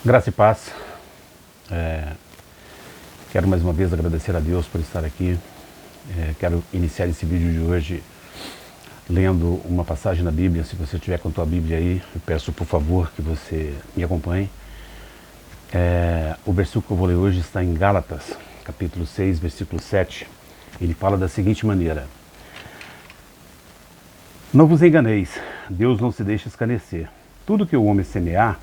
Graça e paz. Quero mais uma vez agradecer a Deus por estar aqui. Quero iniciar esse vídeo de hoje lendo uma passagem na Bíblia. Se você tiver com a tua Bíblia aí, eu peço por favor que você me acompanhe. O versículo que eu vou ler hoje está em Gálatas, capítulo 6, versículo 7. Ele fala da seguinte maneira: Não vos enganeis, Deus não se deixa escarnecer. Tudo que o homem semear,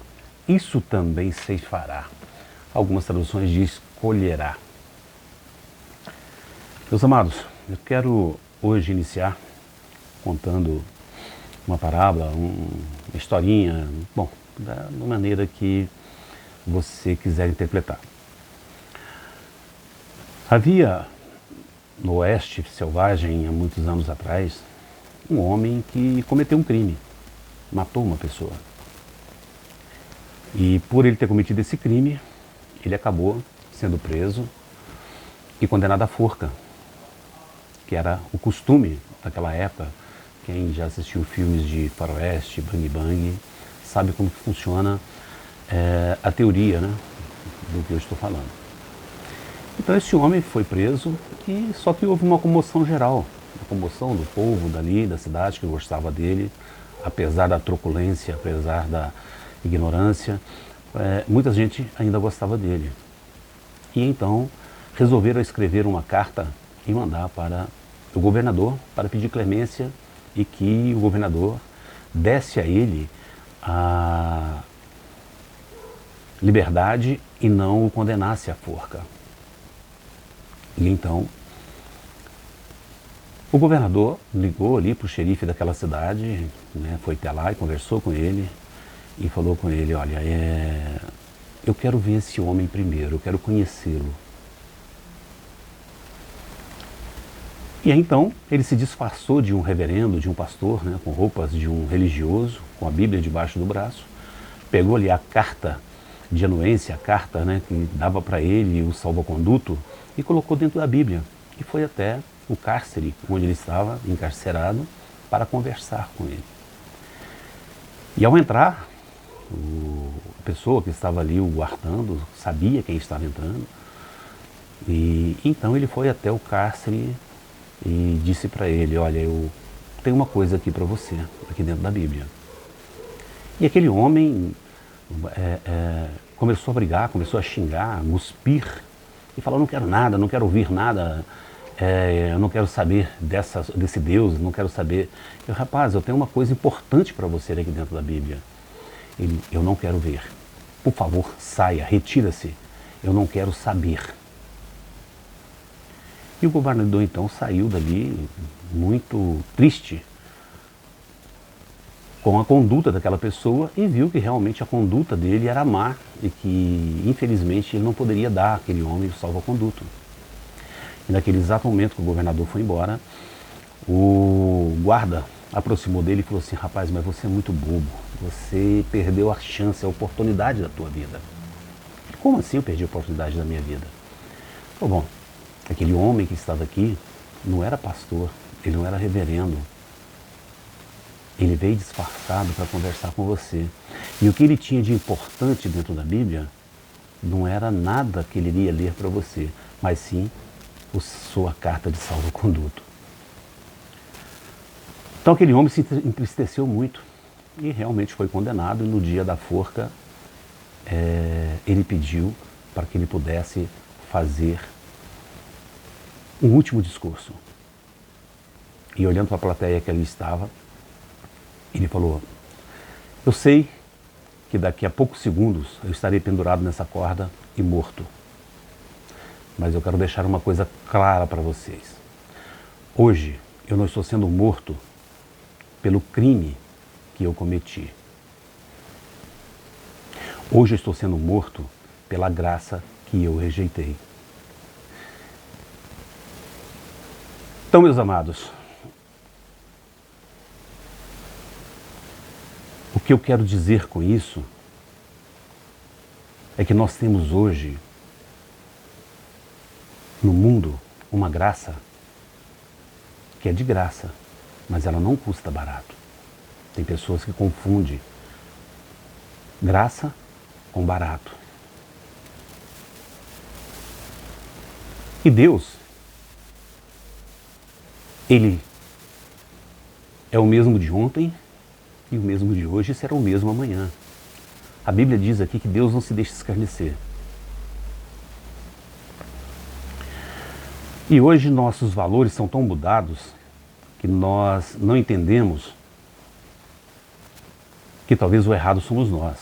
isso também ceifará. Algumas traduções diz colherá. Meus amados, eu quero hoje iniciar contando uma parábola, uma historinha, da maneira que você quiser interpretar. Havia no oeste selvagem, há muitos anos atrás, um homem que cometeu um crime, matou uma pessoa. E por ele ter cometido esse crime, ele acabou sendo preso e condenado à forca, que era o costume daquela época. Quem já assistiu filmes de faroeste, bang bang, sabe como que funciona a teoria, né, do que eu estou falando. Então esse homem foi preso, só que houve uma comoção geral, uma comoção do povo dali, da cidade, que gostava dele, apesar da truculência, apesar da ignorância, muita gente ainda gostava dele. E então resolveram escrever uma carta e mandar para o governador para pedir clemência e que o governador desse a ele a liberdade e não o condenasse à forca. E então o governador ligou ali para o xerife daquela cidade, né, foi até lá e conversou com ele e falou com ele: olha, eu quero ver esse homem primeiro, eu quero conhecê-lo. E aí então ele se disfarçou de um reverendo, de um pastor, né, com roupas de um religioso, com a Bíblia debaixo do braço, pegou ali a carta de anuência, a carta, né, que dava para ele o salvo-conduto, e colocou dentro da Bíblia. E foi até o cárcere, onde ele estava encarcerado, para conversar com ele. E ao entrar, a pessoa que estava ali o guardando sabia quem estava entrando, e então ele foi até o cárcere e disse para ele: olha, eu tenho uma coisa aqui para você, aqui dentro da Bíblia. E aquele homem começou a brigar, começou a xingar, a cuspir, e falou: não quero nada, não quero ouvir nada, eu não quero saber desse Deus, não quero saber. Rapaz, eu tenho uma coisa importante para você aqui dentro da Bíblia. Ele: eu não quero ver. Por favor, saia, retira-se. Eu não quero saber. E o governador então saiu dali muito triste com a conduta daquela pessoa e viu que realmente a conduta dele era má e que infelizmente ele não poderia dar àquele homem o salvo-conduto. E naquele exato momento que o governador foi embora, o guarda aproximou dele e falou assim: rapaz, mas você é muito bobo, você perdeu a chance, a oportunidade da tua vida. Como assim eu perdi a oportunidade da minha vida? Bom, aquele homem que estava aqui não era pastor, ele não era reverendo. Ele veio disfarçado para conversar com você. E o que ele tinha de importante dentro da Bíblia não era nada que ele iria ler para você, mas sim sua carta de salvo-conduto. Então aquele homem se entristeceu muito e realmente foi condenado. E no dia da forca, ele pediu para que ele pudesse fazer um último discurso. E olhando para a plateia que ali estava, ele falou: eu sei que daqui a poucos segundos eu estarei pendurado nessa corda e morto. Mas eu quero deixar uma coisa clara para vocês. Hoje eu não estou sendo morto pelo crime que eu cometi. Hoje eu estou sendo morto pela graça que eu rejeitei. Então, meus amados, o que eu quero dizer com isso é que nós temos hoje no mundo uma graça que é de graça, mas ela não custa barato. Tem pessoas que confundem graça com barato. E Deus, Ele é o mesmo de ontem e o mesmo de hoje e será o mesmo amanhã. A Bíblia diz aqui que Deus não se deixa escarnecer. E hoje nossos valores são tão mudados que nós não entendemos que talvez o errado somos nós.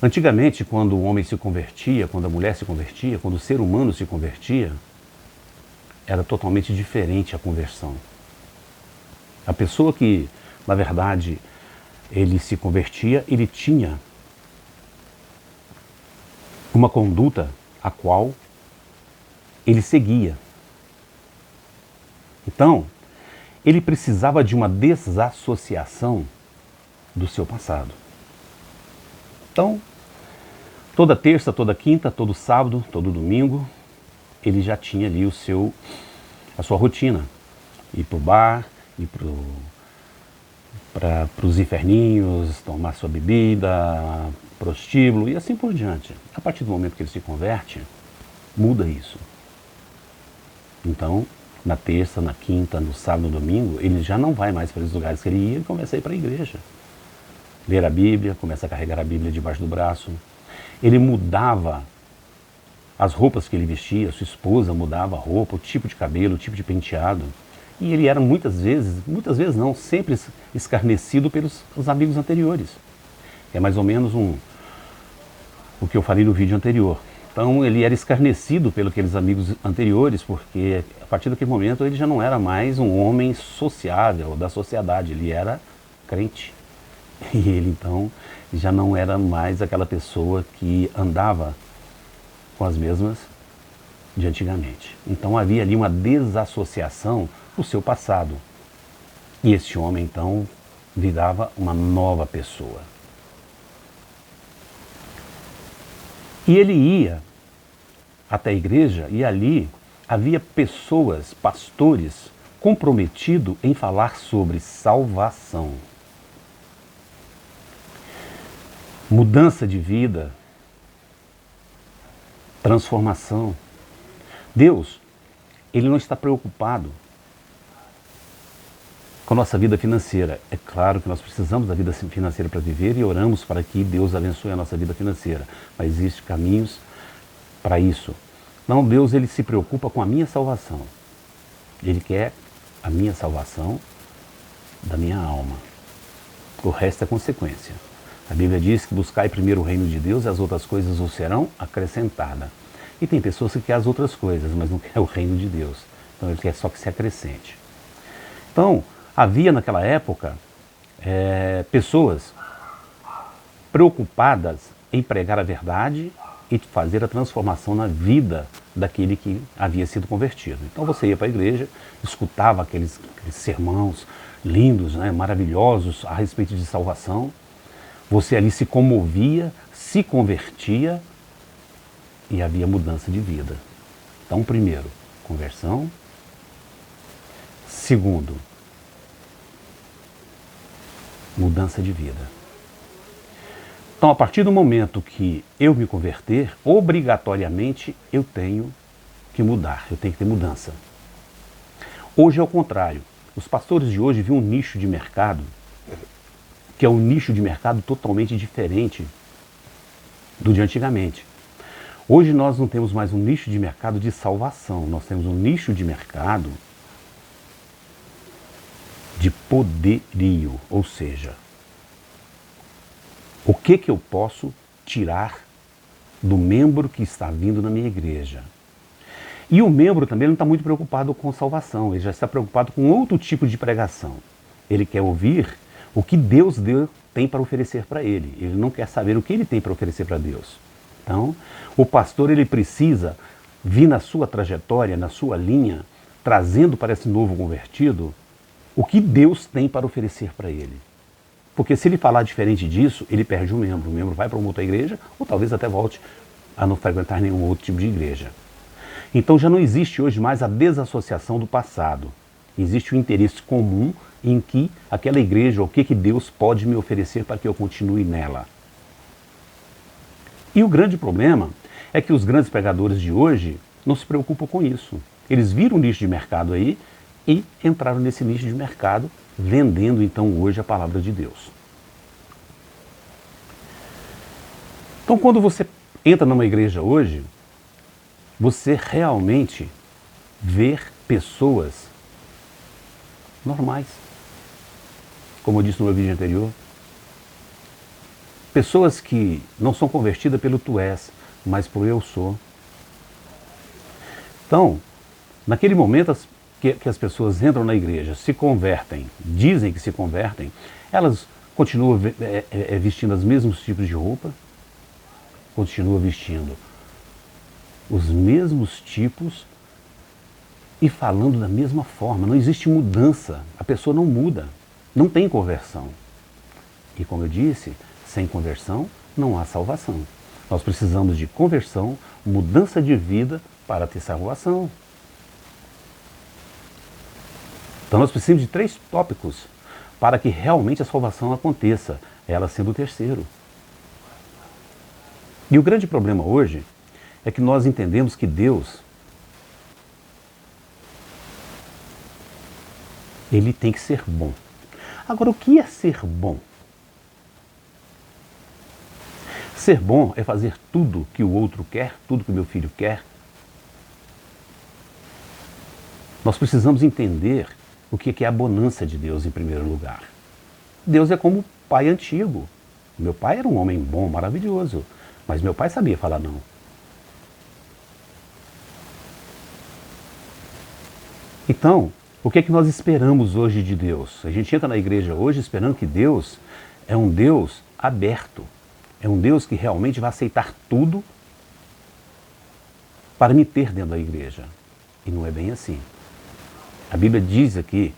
Antigamente, quando o homem se convertia, quando a mulher se convertia, quando o ser humano se convertia, era totalmente diferente a conversão. A pessoa que, na verdade, ele se convertia, ele tinha uma conduta a qual ele seguia. Então, ele precisava de uma desassociação do seu passado. Então, toda terça, toda quinta, todo sábado, todo domingo, ele já tinha ali a sua rotina. Ir para o bar, ir para os inferninhos, tomar sua bebida, prostíbulo e assim por diante. A partir do momento que ele se converte, muda isso. Então, na terça, na quinta, no sábado, no domingo, ele já não vai mais para os lugares que ele ia, ele começa a ir para a igreja. Ler a Bíblia, começa a carregar a Bíblia debaixo do braço. Ele mudava as roupas que ele vestia, sua esposa mudava a roupa, o tipo de cabelo, o tipo de penteado. E ele era muitas vezes não, sempre escarnecido pelos os amigos anteriores. É mais ou menos o que eu falei no vídeo anterior. Então ele era escarnecido pelos aqueles amigos anteriores, porque a partir daquele momento ele já não era mais um homem sociável da sociedade, ele era crente. E ele então já não era mais aquela pessoa que andava com as mesmas de antigamente. Então havia ali uma desassociação do seu passado. E esse homem então virava uma nova pessoa. E ele ia até a igreja e ali havia pessoas, pastores, comprometidos em falar sobre salvação. Mudança de vida, transformação. Deus, Ele não está preocupado com a nossa vida financeira. É claro que nós precisamos da vida financeira para viver e oramos para que Deus abençoe a nossa vida financeira. Mas existem caminhos para isso. Não, Deus, Ele se preocupa com a minha salvação. Ele quer a minha salvação da minha alma. O resto é consequência. A Bíblia diz que buscai primeiro o reino de Deus e as outras coisas vos serão acrescentadas. E tem pessoas que querem as outras coisas, mas não quer o reino de Deus. Então ele quer só que se acrescente. Então, havia naquela época pessoas preocupadas em pregar a verdade e fazer a transformação na vida daquele que havia sido convertido. Então você ia para a igreja, escutava aqueles sermãos lindos, né, maravilhosos a respeito de salvação. Você ali se comovia, se convertia e havia mudança de vida. Então, primeiro, conversão. Segundo, mudança de vida. Então, a partir do momento que eu me converter, obrigatoriamente eu tenho que mudar, eu tenho que ter mudança. Hoje é o contrário. Os pastores de hoje viram um nicho de mercado que é um nicho de mercado totalmente diferente do de antigamente. Hoje nós não temos mais um nicho de mercado de salvação, nós temos um nicho de mercado de poderio, ou seja, o que eu posso tirar do membro que está vindo na minha igreja. E o membro também não está muito preocupado com salvação, ele já está preocupado com outro tipo de pregação. Ele quer ouvir o que Deus tem para oferecer para ele. Ele não quer saber o que ele tem para oferecer para Deus. Então, o pastor ele precisa vir na sua trajetória, na sua linha, trazendo para esse novo convertido o que Deus tem para oferecer para ele. Porque se ele falar diferente disso, ele perde o membro. O membro vai para uma outra igreja ou talvez até volte a não frequentar nenhum outro tipo de igreja. Então já não existe hoje mais a desassociação do passado. Existe o interesse comum em que aquela igreja, o que Deus pode me oferecer para que eu continue nela. E o grande problema é que os grandes pregadores de hoje não se preocupam com isso. Eles viram um nicho de mercado aí e entraram nesse nicho de mercado, vendendo então hoje a palavra de Deus. Então quando você entra numa igreja hoje, você realmente vê pessoas normais. Como eu disse no meu vídeo anterior, pessoas que não são convertidas pelo tu és, mas por eu sou. Então, naquele momento que as pessoas entram na igreja, se convertem, dizem que se convertem, elas continuam vestindo os mesmos tipos de roupa, continuam vestindo os mesmos tipos e falando da mesma forma. Não existe mudança, a pessoa não muda, não tem conversão. E como eu disse, sem conversão não há salvação. Nós precisamos de conversão, mudança de vida para ter salvação. Então nós precisamos de 3 tópicos para que realmente a salvação aconteça, ela sendo o terceiro. E o grande problema hoje é que nós entendemos que Deus, ele tem que ser bom. Agora, o que é ser bom? Ser bom é fazer tudo que o outro quer, tudo que o meu filho quer. Nós precisamos entender o que é a bonança de Deus em primeiro lugar. Deus é como o pai antigo. Meu pai era um homem bom, maravilhoso, mas meu pai sabia falar não. Então, o que é que nós esperamos hoje de Deus? A gente entra na igreja hoje esperando que Deus é um Deus aberto. É um Deus que realmente vai aceitar tudo para me ter dentro da igreja. E não é bem assim. A Bíblia diz aqui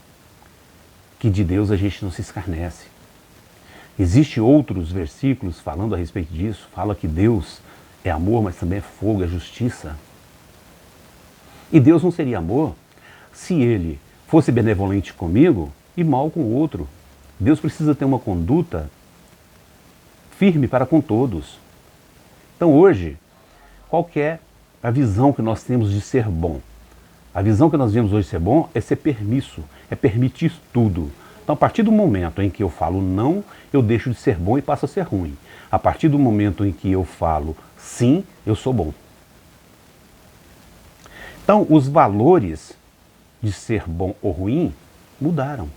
que de Deus a gente não se escarnece. Existem outros versículos falando a respeito disso. Fala que Deus é amor, mas também é fogo, é justiça. E Deus não seria amor se Ele fosse benevolente comigo e mal com o outro. Deus precisa ter uma conduta firme para com todos. Então hoje, qual que é a visão que nós temos de ser bom? A visão que nós vemos hoje de ser bom é ser permisso, é permitir tudo. Então a partir do momento em que eu falo não, eu deixo de ser bom e passo a ser ruim. A partir do momento em que eu falo sim, eu sou bom. Então os valores de ser bom ou ruim mudaram.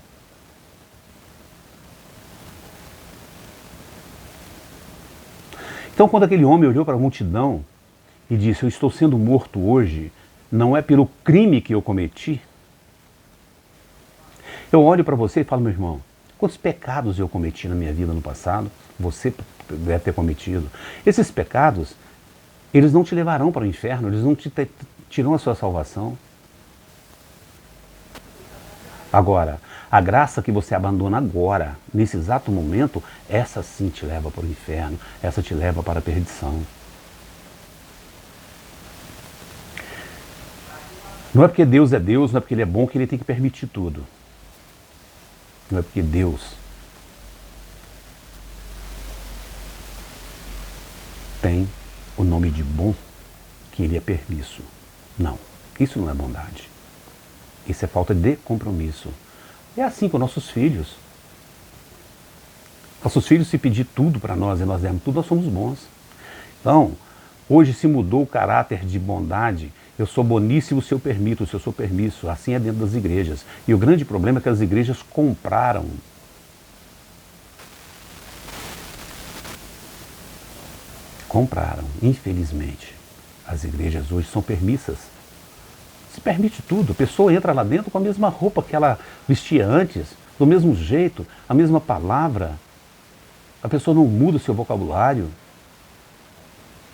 Então quando aquele homem olhou para a multidão e disse, eu estou sendo morto hoje, não é pelo crime que eu cometi. Eu olho para você e falo, meu irmão, quantos pecados eu cometi na minha vida no passado, você deve ter cometido. Esses pecados, eles não te levarão para o inferno, eles não te tiram a sua salvação. Agora, a graça que você abandona agora, nesse exato momento, essa sim te leva para o inferno, essa te leva para a perdição. Não é porque Deus é Deus, não é porque Ele é bom que Ele tem que permitir tudo. Não é porque Deus tem o nome de bom que Ele é permisso. Não, isso não é bondade. Isso é falta de compromisso. É assim com nossos filhos. Nossos filhos, se pedir tudo para nós e nós dermos tudo, nós somos bons. Então, hoje se mudou o caráter de bondade. Eu sou boníssimo se eu permito, se eu sou permisso. Assim é dentro das igrejas. E o grande problema é que as igrejas compraram. Compraram, infelizmente. As igrejas hoje são permissas. Se permite tudo. A pessoa entra lá dentro com a mesma roupa que ela vestia antes, do mesmo jeito, a mesma palavra. A pessoa não muda o seu vocabulário.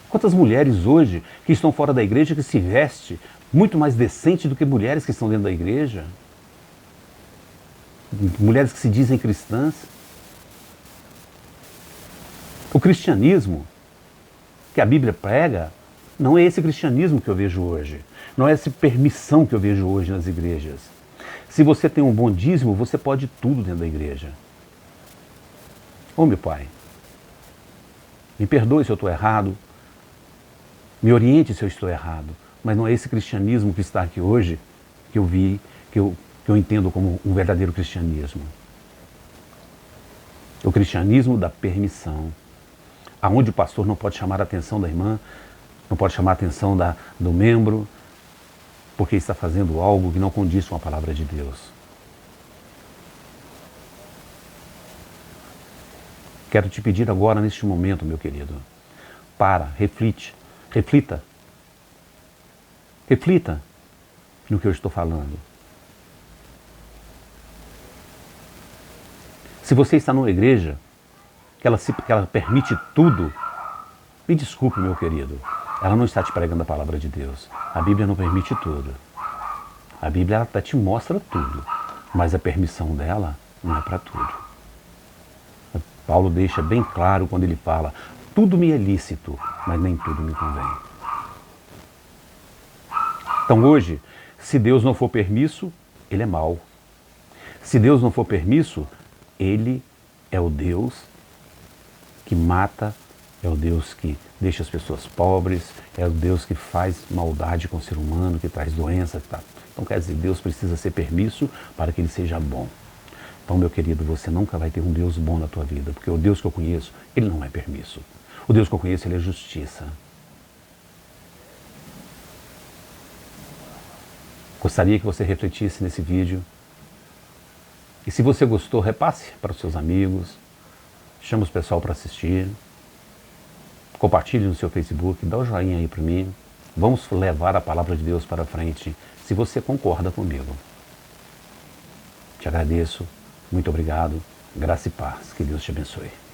Quantas mulheres hoje que estão fora da igreja que se vestem muito mais decente do que mulheres que estão dentro da igreja? Mulheres que se dizem cristãs. O cristianismo que a Bíblia prega não é esse cristianismo que eu vejo hoje. Não é essa permissão que eu vejo hoje nas igrejas. Se você tem um bom dízimo, você pode tudo dentro da igreja. Ô meu pai, me perdoe se eu estou errado, Me oriente se eu estou errado. Mas não é esse cristianismo que está aqui hoje que eu vi, que eu entendo como um verdadeiro cristianismo. O cristianismo da permissão. Aonde o pastor não pode chamar a atenção da irmã, não pode chamar a atenção do membro, porque está fazendo algo que não condiz com a palavra de Deus. Quero te pedir agora, neste momento, meu querido, reflita no que eu estou falando. Se você está numa igreja que ela permite tudo, me desculpe, meu querido, ela não está te pregando a palavra de Deus. A Bíblia não permite tudo. A Bíblia até te mostra tudo, mas a permissão dela não é para tudo. Paulo deixa bem claro quando ele fala: tudo me é lícito, mas nem tudo me convém. Então hoje, se Deus não for permisso, ele é mau. Se Deus não for permisso, ele é o Deus que mata, é o Deus que deixa as pessoas pobres, é o Deus que faz maldade com o ser humano, que traz doença. Tá. Então quer dizer, Deus precisa ser permisso para que ele seja bom. Então, meu querido, você nunca vai ter um Deus bom na tua vida, porque o Deus que eu conheço, ele não é permisso. O Deus que eu conheço, ele é justiça. Gostaria que você refletisse nesse vídeo. E se você gostou, repasse para os seus amigos, chama os pessoal para assistir, compartilhe no seu Facebook, dá o joinha aí para mim. Vamos levar a palavra de Deus para frente, se você concorda comigo. Te agradeço, muito obrigado, graça e paz, que Deus te abençoe.